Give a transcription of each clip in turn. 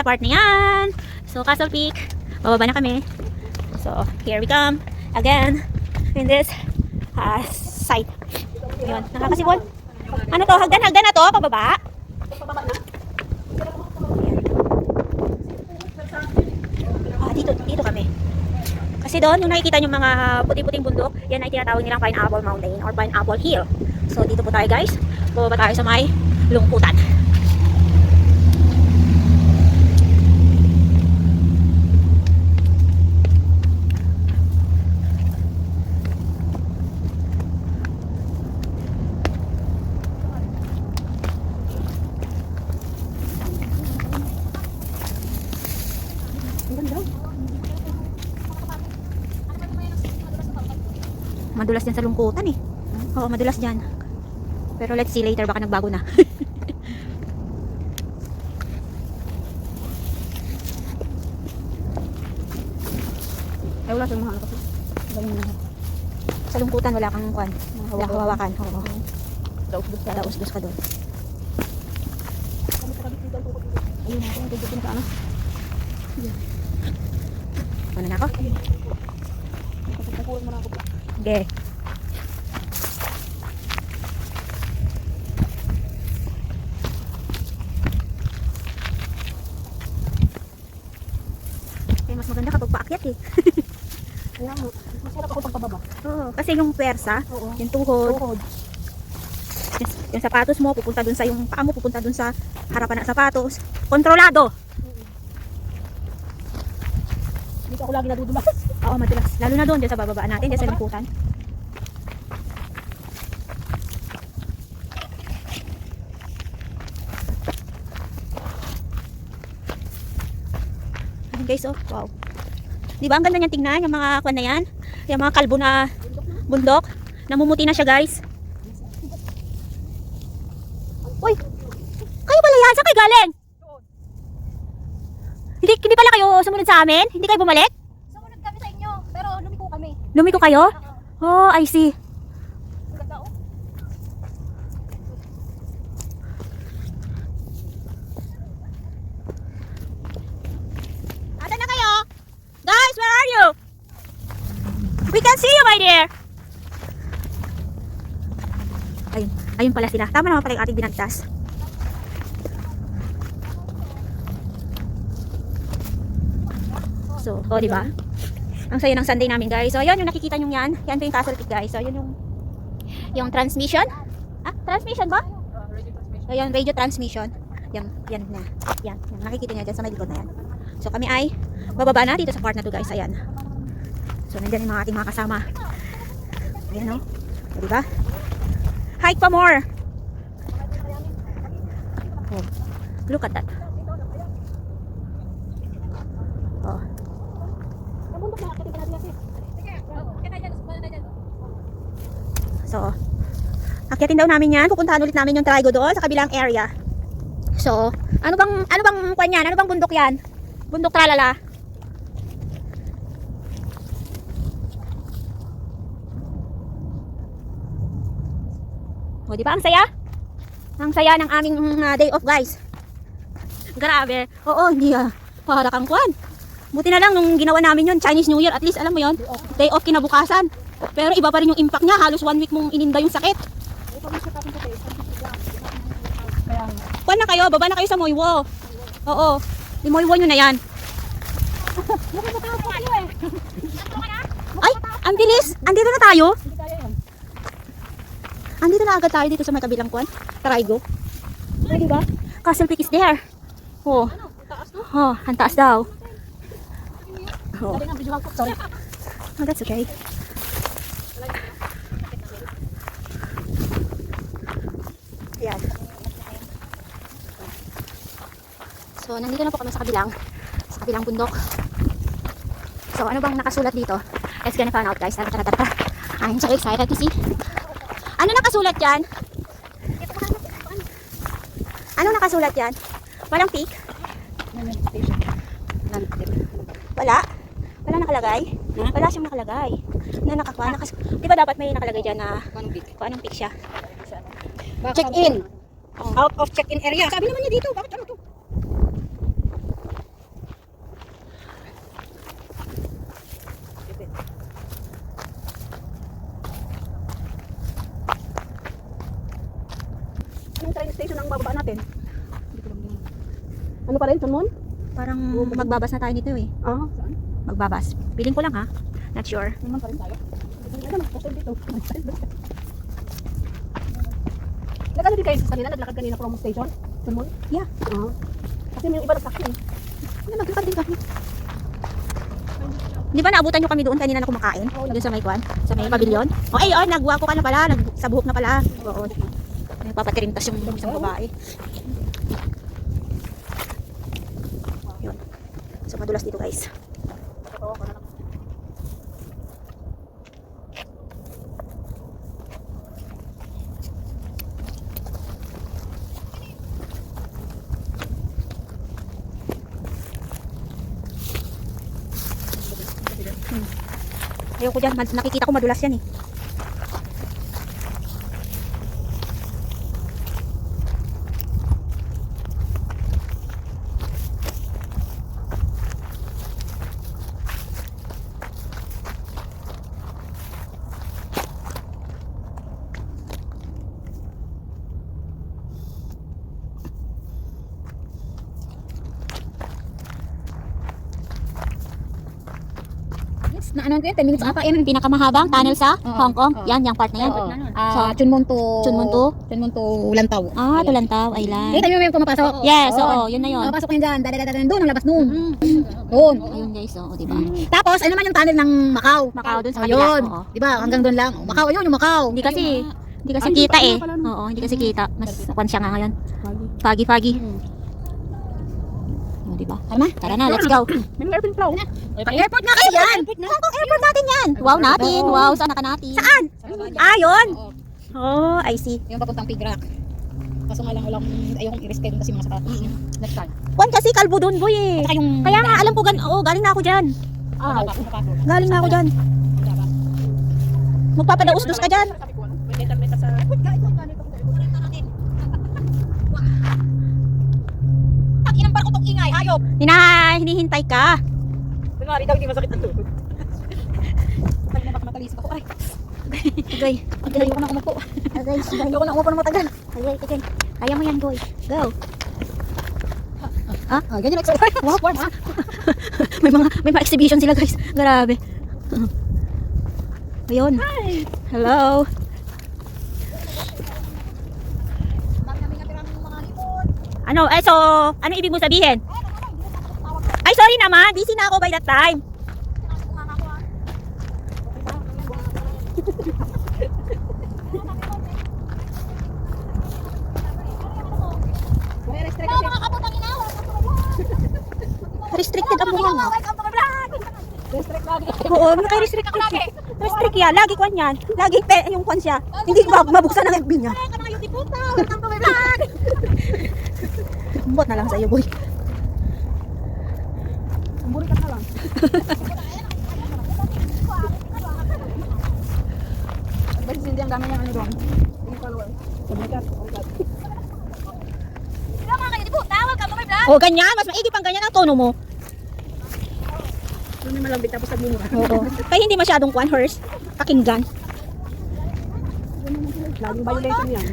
sa part na yan. So, Castle Peak. Bababa na kami. So, here we come again in this site. Yun, nakakasibol. Ano to? Hagdan na to? Pababa? Dito kami. Kasi doon, nung nakikita nyo mga puting-puting bundok, yan ay tinatawag nilang Pineapple Mountain or Pineapple Hill. So, dito po tayo guys. Bababa tayo sa may lungkutan. Madulas yan sa lungkutan eh. Oo, madulas dyan. Pero let's see later, baka nagbago na. Ay, wala sa mga ano kasi. Sa lungkutan wala kang kwan. Wala kang hawakan. Oo. Daos-dos ka doon. Ayun na, ayun na sana. Ano na ako? Nakuha mo na ako. Okay. Mas maganda kapag paakyat eh. Kaya mo, masarap ako pagpababa. Oo, kasi yung persa, Oo. yung tuhod, Tuhod. yung sapatos mo pupunta dun sa yung paa mo pupunta dun sa harapan ng sapatos. Kontrolado. Dito ako lagi nadudulas. Oo, madulas. Lalo na doon dyan sa bababaan natin, dyan sa lungkutan. Ayun guys, oh, wow. Di ba ang ganda niyan tingnan, yung mga kwan na yan, yung mga kalbo na bundok. Namumuti na siya guys. Uy, kayo pala yan, saan kayo galing? Hindi pala kayo sumunod sa amin? Hindi kayo bumalik? Sumunod kami sa inyo, pero lumiko kami. Lumiko kayo? Oh, I see. Ang ganda oh. Ata na kayo? Guys, where are you? We can see you, my dear. Ayun pala sila. Tama naman pala yung ating binagtas. So, oh, di ba? Ang saya ng Sunday namin, guys. So, ayun yung nakikita nyo yan. Yan po yung Castle Peak, guys. So, yun yung transmission. Ah, transmission ba? Ayun, radio transmission. Yan na. Yan. Nakikita nyo dyan sa may likod na yan. So, kami ay bababa na dito sa part na to, guys. Ayan. So, nandyan yung mga ating mga kasama. Ayan, no? O, diba? Hike pa more. Oh, look at that. Oh. So, akyatin daw namin yan. Pupuntahan ulit namin yung trigo doon sa kabilang area. So, ano bang kwan yan? Ano bang bundok yan? Bundok tralala. O, di ba ang saya? Ang saya ng aming day off, guys. Grabe. Oo, hindi para kang kwan. Buti na lang nung ginawa namin yun, Chinese New Year, at least alam mo yun, day off kinabukasan. Pero iba pa rin yung impact niya, halos 1 week mong ininda yung sakit. Kwan na kayo, baba na kayo sa Moywo. Oo, Moywo nyo na yan. Ay, ang bilis. Andito na tayo. Andito na agad tayo dito sa may kabilang kwan. Trigo. O, diba? Castle Peak is there. Oh. Oh, ang taas daw. Oh. Oh, that's okay. Ayan. So, nandito na po kami sa kabilang bundok. So, ano bang nakasulat dito? Let's gonna find out, guys. Tara. I'm so excited to see. Ano nakasulat yan? Ano nakasulat yan? Walang peak? Wala? Wala nakalagay? Wala siyang nakalagay. Di ba dapat may nakalagay dyan na kung anong peak siya? Check-in. Out of check-in area. Sabi naman niya dito, bakit ano to? pa rin, Chunmon? Parang magbabas na tayo nito eh. Ah, saan? Magbabas. Piling ko lang ha. Not sure. Chunmon pa rin tayo. Ito na, kasi dito. Nag-ano din kayo sa kanina? Naglakad kanina from station? Chunmon? Yeah. Ah. Kasi may iba nagtaksi eh. Naglakad din kami. Di ba naabutan nyo kami doon kanina na kumakain? Oo, Doon sa may kwan? Sa may pavilion? Okay, nagwako ka na pala. Nagsabuhok na pala. Oo. Nagpapatirintas yung isang babae. Yun. So madulas dito guys. Ayoko dyan. Nakikita ko madulas yan eh. Na ano ko yun, 10 minutes ata yan. Yung pinakamahabang tunnel sa Oo. Hong Kong. Oo. Yan, yung part na yan. Sa Chunmon to... Chunmon to? Chunmon to Lantaw. Ah, Tulantaw Island. Kita nyo yung pumapasok? Yes, Oo. oo, yun na yun. Papasok ko yun dyan. Dadadadadan doon, ang labas doon. Doon. Ayun guys, oo, diba? Tapos, ano naman yung tunnel ng Macau? Macau dun sa kabila. Ayun. Oo. Diba, hanggang doon lang. Macau, ayun yung Macau. Hindi kasi Ay, kita hindi eh. pa pala, no? Oo, hindi kasi kita. Mas kwan siya nga ngayon. Foggy. O, diba? Tara na, let's go. May mga airplane flow. Airport na kayo yan! Hong Kong airport natin yan! Wow natin! Wow, saan ka natin? Saan? Ah, yun! Oh, I see. Yung papuntang Pigrak. Kaso nga lang, ayokong i-risk kasi mga sapatos. Next time. Kwan kasi kalbo dun, boy eh. At saka yung... Kaya nga, alam ko galing na ako dyan. Galing na ako dyan. Magpapadaus-dus ka dyan. Pag inang barko tong ingay, hayop! Hinihintay ka. Kunwari daw hindi masakit ang tuhod. Pag na baka matalisik ako, ay. Agay. Ayoko na umupo. Agay, sigay. Ayoko na umupo ng matagal. Agay. Kaya mo yan, boy. Go. Ah, ganyan like so. Wow, warm ha? may mga exhibition sila, guys. Grabe. Ayun. Hello. Ano ibig mo sabihin? Ay, sorry naman. Busy na ako by that time. Restricted ang buhay mo. Restrict lagi. Oo, naka-restrict siya. Restrict yan. Lagi kwan yan. Lagi yung kwan siya. Hindi mabuksan ang FB niya. Bot na lang sa iyo, boy. Buri ka na lang. Basta hindi ang dami niyang ano doon. Yung follower. Sabikat. Oh, ganyan. Mas maigi pang ganyan ang tono mo. Yung may malambit tapos sabi mo. Oo. Kaya hindi masyadong kwan, hers. Pakinggan. Laging violation yan.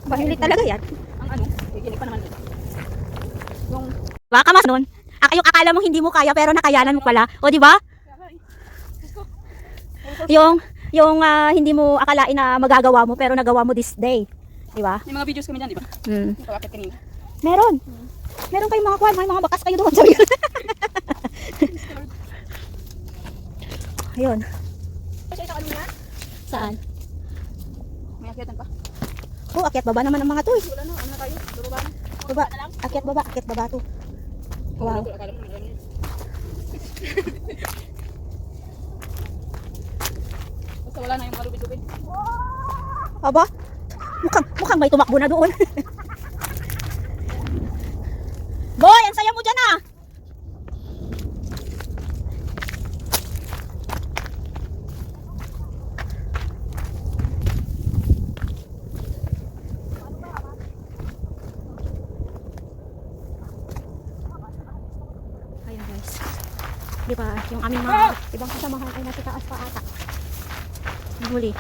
Bahilit talaga yan. Ang ano, kikinig pa naman. Yung Baka mas nun. Yung akala mo hindi mo kaya pero nakayanan mo pala. O, di ba? Yung hindi mo akalain na magagawa mo pero nagawa mo this day. Di ba? may mga videos kami dyan, di ba? Hmm. Yung pagkakit kanina. Meron. Meron kayong mga kwan, may mga bakas kayo doon. Sabi ko. Ayun. Kasi sa kanina, Saan? may akyatan pa. Oh, akyat baba naman ang mga to eh. Wala na, ano na tayo? Bababa na. Baba. Akyat baba to. Wow. Akala mo naman yan. Basta wala na yung marubid-rubid. Aba, mukhang may tumakbo na doon. Boy, ang saya mo dyan ah. Ayun guys. Di ba, yung aming mga ibang kasamahan ay nasa taas pa ata. Huli.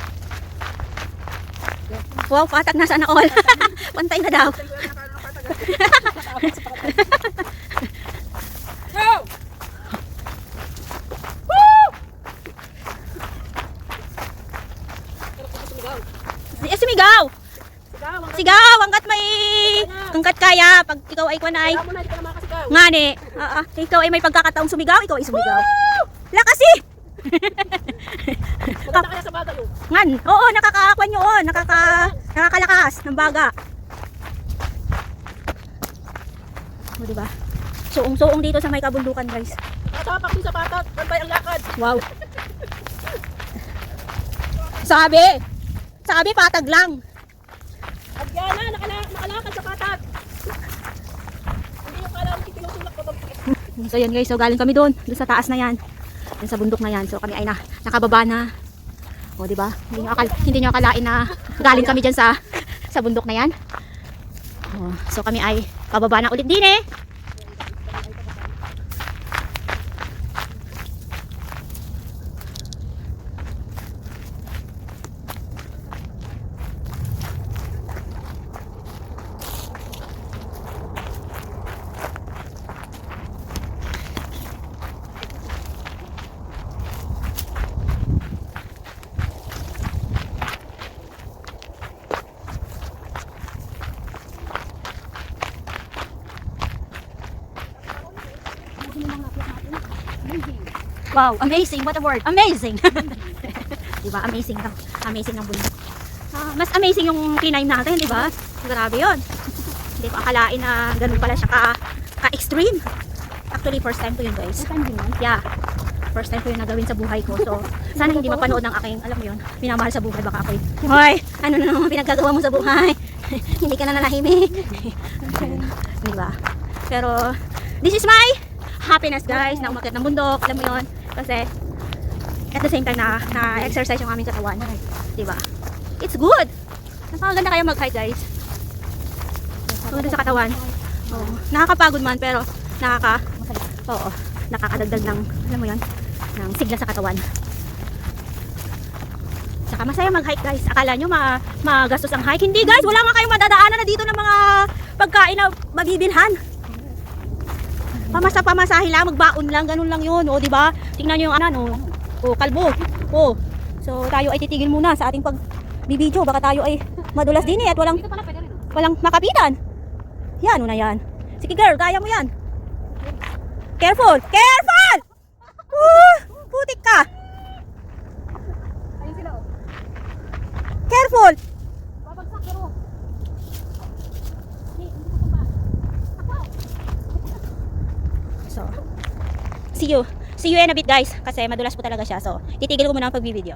Wow, patak na sana all. Pantay na daw. Go! Sumigaw! Sigaw, Sigaw! Hanggat kaya. Pag ikaw ay kunay. mo na, di ka na makasigaw. Ngani. Ikaw ay may pagkakataong sumigaw. Ikaw ay sumigaw. Lakas eh! Maganda kaya sa bagay yun. Ngan. Oo, nakakakwan yun. Nakakalakas ng baga. O, diba? Suong-suong dito sa may kabundukan, guys. Kasapak din sa patat, bantay ang lakad. Wow. Sabi patag lang. Agyana, nakalakad sa patat. Hindi yung kala ko tinutulak ko. So yan guys, so galing kami doon sa taas na yan. Yan sa bundok na yan. So kami ay nakababa na. O di ba? Hindi nyo akalain na galing kami diyan sa bundok na yan. O, so kami ay pababa na ulit din eh. Wow, amazing. What a word. Amazing. Diba? Amazing lang. Amazing ng bundok. Mas amazing yung K9 natin, diba? Grabe yun. Hindi ko akalain na ganun pala siya ka-extreme. Actually, first time ko yun, guys. Yeah. First time ko yun nagawin sa buhay ko. So, sana hindi mapanood ng aking, alam mo yun, minamahal sa buhay. Baka ako'y, hoy, ano na naman pinaggagawa mo sa buhay? Hindi ka na nanahimik. Diba? Pero, this is my happiness, guys, na umakyat ng bundok. Alam mo yun? Kasi, at the same time na exercise yung aming katawan. Diba? It's good. Napakaganda kaya mag-hike, guys. Maganda sa katawan. Oo. Nakakapagod man, pero nakakadagdag ng, alam mo yun, ng sigla sa katawan. Saka masaya mag-hike, guys. Akala nyo magastos ang hike. Hindi, guys. Wala nga kayong madadaanan na dito ng mga pagkain na mabibilhan. Pamasa-pamasahe lang, magbaon lang, ganun lang yun. O, diba? Tingnan nyo yung anan, o, kalbo. O, so tayo ay titigil muna sa ating pagbibidyo. Baka tayo ay madulas din eh at walang makapitan. Yan, una yan. Sige girl, kaya mo yan. Careful! Careful! Putik ka! Ayun sila, oh. Careful! Babagsak pero. So, see you in a bit, guys. Kasi madulas po talaga siya. So, titigil ko muna ang pagbibideo.